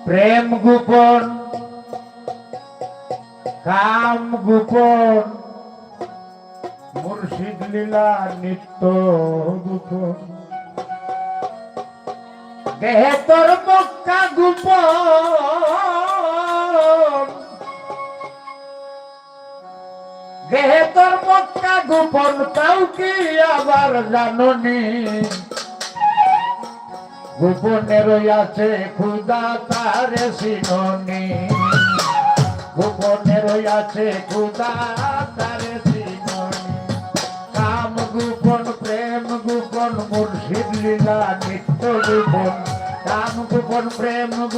প্রেম গোপন কাম গোপন মুর্শিদ লীলা নিত্য গোপন দেহে তোর মক্কা গোপন দেহে তোর মক্কা গোপন কাউকে আবার জাননি গোপনে রইয়াছে খুদা তারে চিননি গোপনে রইয়াছে খুদা তারে চিননি কাম গোপন প্রেম গোপন মুর্শিদ লীলা নিত্য গোপন কাম গোপন প্রেম গোপন